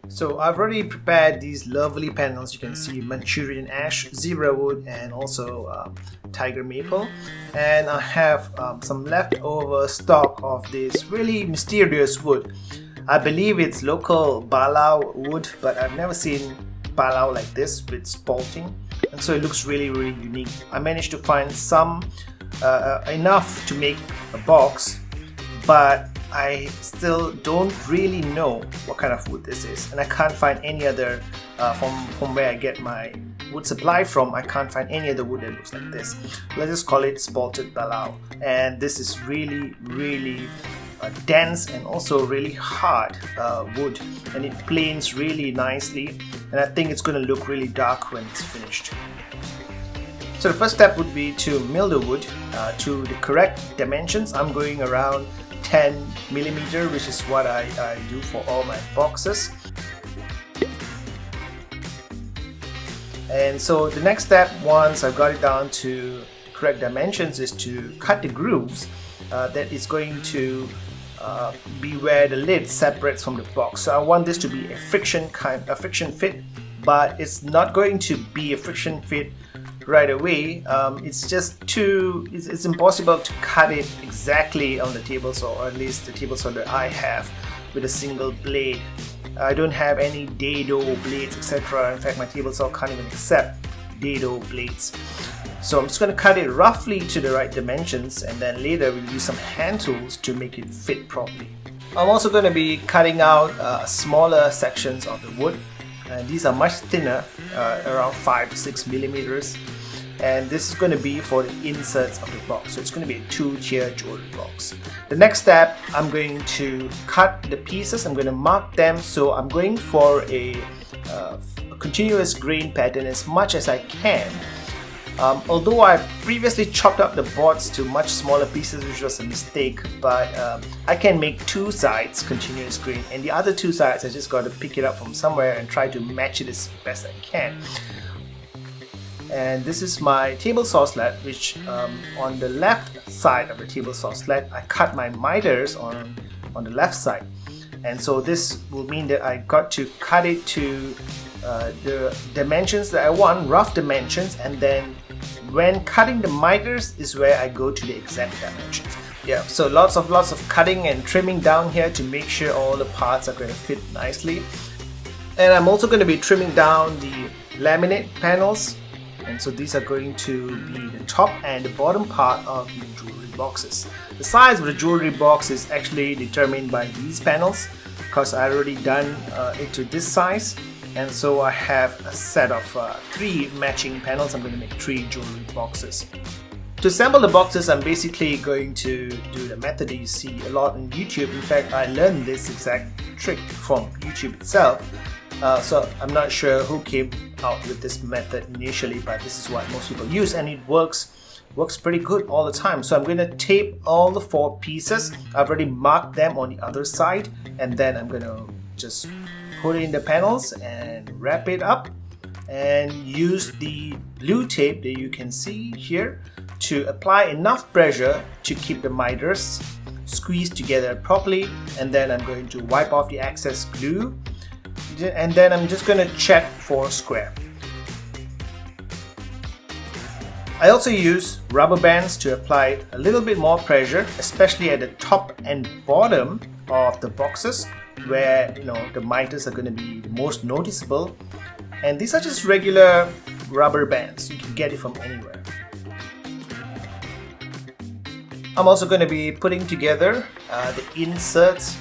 So I've already prepared these lovely panels. You can see Manchurian ash, zebra wood, and also tiger maple. And I have some leftover stock of this really mysterious wood. I believe it's local Balau wood, but I've never seen Balau like this with spalting, and so it looks really unique. I managed to find some enough to make a box, but I still don't really know what kind of wood this is, and I can't find any other from where I get my wood supply from. I can't find any other wood that looks like this. Let's just call it spalted Balau, and this is really dense and also really hard wood, and it planes really nicely, and I think it's going to look really dark when it's finished. So the first step would be to mill the wood to the correct dimensions. I'm going around 10 millimeter, which is what I do for all my boxes. And so the next step, once I've got it down to the correct dimensions, is to cut the grooves that is going to be where the lid separates from the box. So I want this to be a friction fit, but it's not going to be a friction fit right away. It's impossible to cut it exactly on the table saw, or at least the table saw that I have, with a single blade. I don't have any dado blades, etc. In fact, my table saw can't even accept dado blades. So I'm just going to cut it roughly to the right dimensions, and then later we'll use some hand tools to make it fit properly. I'm also going to be cutting out smaller sections of the wood, and these are much thinner, around 5 to 6 millimeters. And this is going to be for the inserts of the box, so it's going to be a 2-tier jewelry box. The next step, I'm going to cut the pieces. I'm going to mark them, so I'm going for a continuous grain pattern as much as I can. Although I previously chopped up the boards to much smaller pieces, which was a mistake, but I can make 2 sides continuous grain, and the other 2 sides I just got to pick it up from somewhere and try to match it as best I can. And this is my table saw sled, which on the left side of the table saw sled, I cut my miters on the left side, and so this will mean that I got to cut it to the dimensions that I want, rough dimensions, and then when cutting the miters is where I go to the exact dimensions. Yeah, so lots of cutting and trimming down here to make sure all the parts are going to fit nicely. And I'm also going to be trimming down the laminate panels, and so these are going to be the top and the bottom part of the jewelry boxes. The size of the jewelry box is actually determined by these panels, because I already done it to this size. And so I have a set of 3 matching panels. I'm going to make 3 jewelry boxes. To assemble the boxes, I'm basically going to do the method that you see a lot on YouTube. In fact, I learned this exact trick from YouTube itself. So I'm not sure who came out with this method initially, but this is what most people use, and it works pretty good all the time. So I'm going to tape all the 4 pieces. I've already marked them on the other side, and then I'm going to just put it in the panels and wrap it up, and use the blue tape that you can see here to apply enough pressure to keep the miters squeezed together properly. And then I'm going to wipe off the excess glue, and then I'm just going to check for square. I also use rubber bands to apply a little bit more pressure, especially at the top and bottom of the boxes, where the miters are going to be the most noticeable. And these are just regular rubber bands. You can get it from anywhere. I'm also going to be putting together the inserts,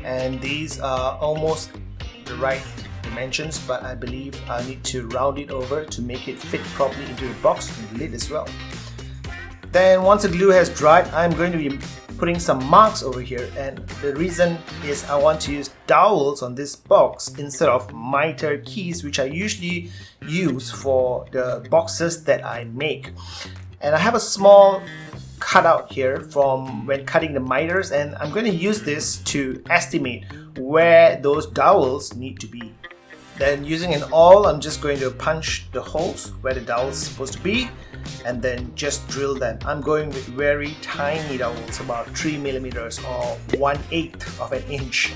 and these are almost the right dimensions, but I believe I need to round it over to make it fit properly into the box and the lid as well. Then once the glue has dried, I'm going to be putting some marks over here, and the reason is I want to use dowels on this box instead of miter keys, which I usually use for the boxes that I make. And I have a small cutout here from when cutting the miters, and I'm going to use this to estimate where those dowels need to be. Then using an awl, I'm just going to punch the holes where the dowel is supposed to be, and then just drill them. I'm going with very tiny dowels, about 3 millimeters or 1/8 of an inch.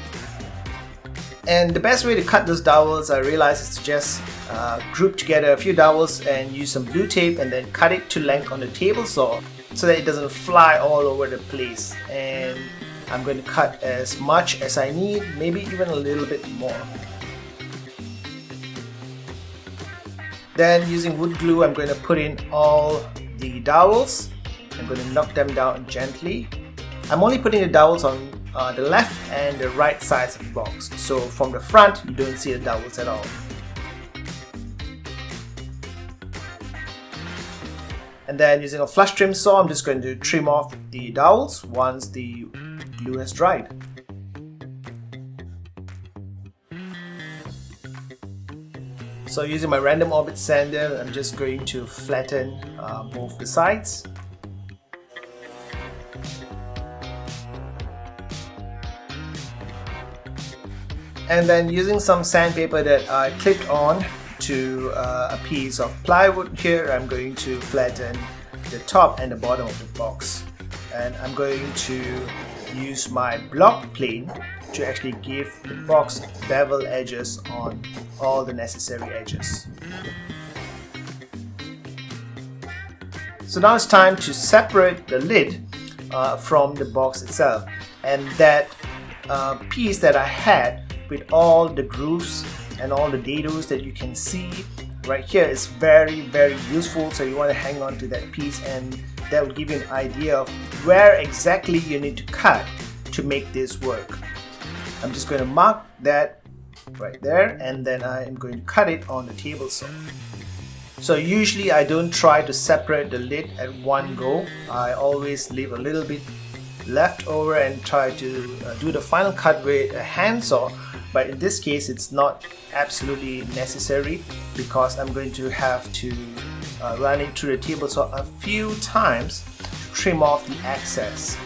And the best way to cut those dowels, I realized, is to just group together a few dowels and use some blue tape and then cut it to length on the table saw so that it doesn't fly all over the place. And I'm going to cut as much as I need, maybe even a little bit more. Then using wood glue, I'm going to put in all the dowels. I'm going to knock them down gently. I'm only putting the dowels on the left and the right sides of the box. So from the front, you don't see the dowels at all. And then using a flush trim saw, I'm just going to trim off the dowels once the glue has dried. So using my random orbit sander, I'm just going to flatten both the sides. And then using some sandpaper that I clipped on to a piece of plywood here, I'm going to flatten the top and the bottom of the box. And I'm going to use my block plane to actually give the box bevel edges on all the necessary edges. So now it's time to separate the lid from the box itself. And that piece that I had with all the grooves and all the dados that you can see right here is very, very useful. So you want to hang on to that piece, and that will give you an idea of where exactly you need to cut to make this work. I'm just going to mark that right there, and then I am going to cut it on the table saw. So usually I don't try to separate the lid at one go. I always leave a little bit left over and try to do the final cut with a handsaw. But in this case, it's not absolutely necessary because I'm going to have to run it through the table saw a few times to trim off the excess.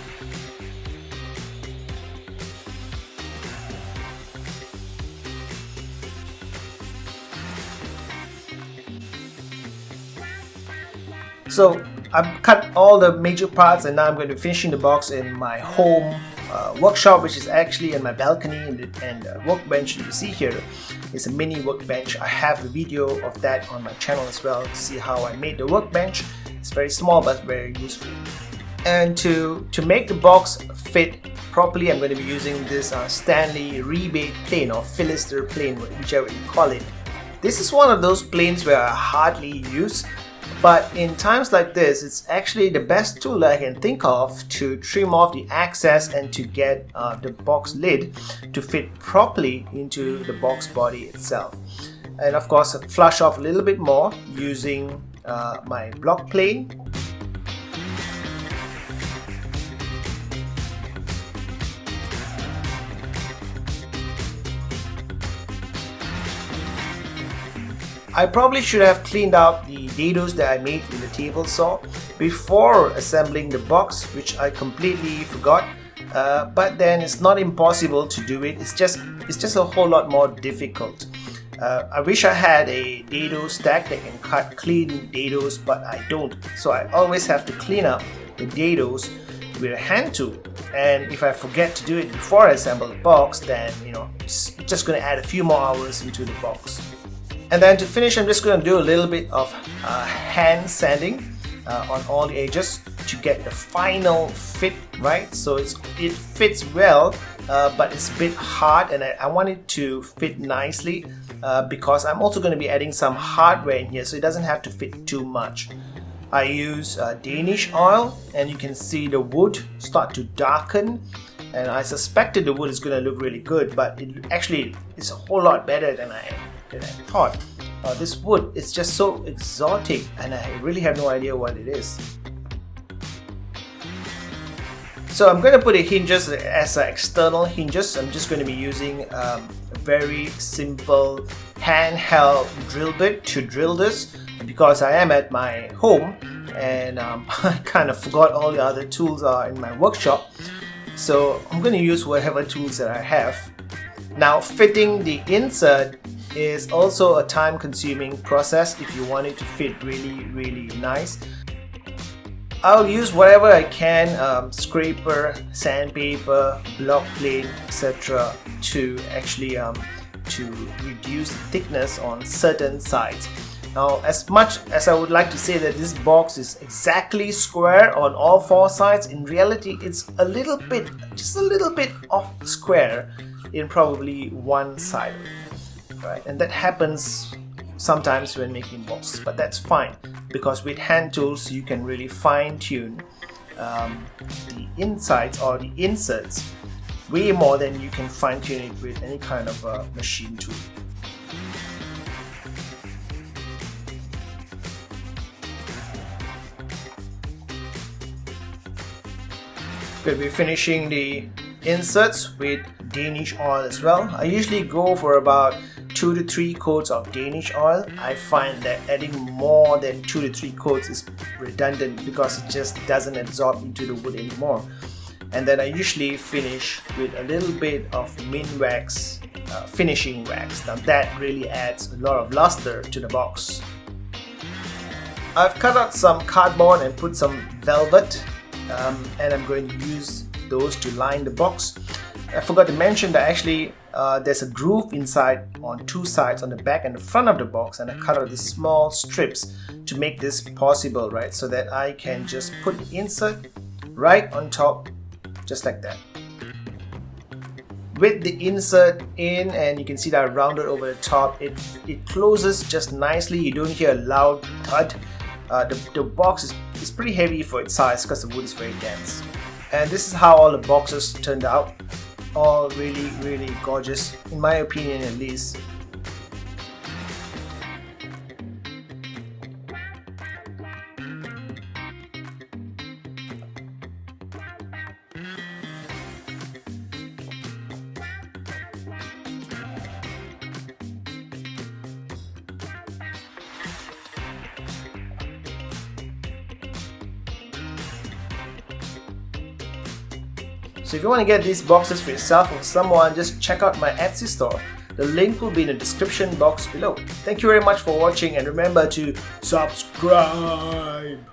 So I've cut all the major parts, and now I'm going to finishing the box in my home workshop, which is actually in my balcony, and the workbench that you see here is a mini workbench. I have a video of that on my channel as well to see how I made the workbench. It's very small but very useful. And to make the box fit properly, I'm going to be using this Stanley rebate plane or Philister plane, whichever you call it. This is one of those planes where I hardly use, but in times like this, it's actually the best tool I can think of to trim off the excess and to get the box lid to fit properly into the box body itself. And of course, flush off a little bit more using my block plane. I probably should have cleaned out the dados that I made in the table saw before assembling the box, which I completely forgot. But then it's not impossible to do it. It's just a whole lot more difficult. I wish I had a dado stack that can cut clean dados, but I don't. So I always have to clean up the dados with a hand tool. And if I forget to do it before I assemble the box, then it's just going to add a few more hours into the box. And then to finish, I'm just going to do a little bit of hand sanding on all the edges to get the final fit right. So it fits well, but it's a bit hard, and I want it to fit nicely because I'm also going to be adding some hardware in here, so it doesn't have to fit too much. I use Danish oil, and you can see the wood start to darken, and I suspected the wood is going to look really good, but it actually is a whole lot better than I thought. This wood is just so exotic, and I really have no idea what it is. So I'm going to put the hinges as external hinges. I'm just going to be using a very simple handheld drill bit to drill this because I am at my home, and I kind of forgot all the other tools are in my workshop. So I'm going to use whatever tools that I have. Now, fitting the insert is also a time-consuming process if you want it to fit really, really nice. I'll use whatever I can, scraper, sandpaper, block plane, etc. to actually to reduce the thickness on certain sides. Now, as much as I would like to say that this box is exactly square on all 4 sides, in reality it's a little bit, just a little bit off square in probably one side, right? And that happens sometimes when making boxes, but that's fine, because with hand tools you can really fine-tune the insides or the inserts way more than you can fine-tune it with any kind of machine tool. Good, we're finishing the inserts with Danish oil as well. I usually go for about 2 to 3 coats of Danish oil. I find that adding more than 2 to 3 coats is redundant because it just doesn't absorb into the wood anymore. And then I usually finish with a little bit of min wax, finishing wax. Now that really adds a lot of luster to the box. I've cut out some cardboard and put some velvet, and I'm going to use those to line the box. I forgot to mention that actually there's a groove inside on 2 sides, on the back and the front of the box, and I cut out these small strips to make this possible, right? So that I can just put the insert right on top, just like that. With the insert in, and you can see that I rounded over the top, it closes just nicely. You don't hear a loud thud. The box is pretty heavy for its size because the wood is very dense. And this is how all the boxes turned out. All really, really gorgeous, in my opinion at least. So if you want to get these boxes for yourself or someone, just check out my Etsy store. The link will be in the description box below. Thank you very much for watching, and remember to subscribe.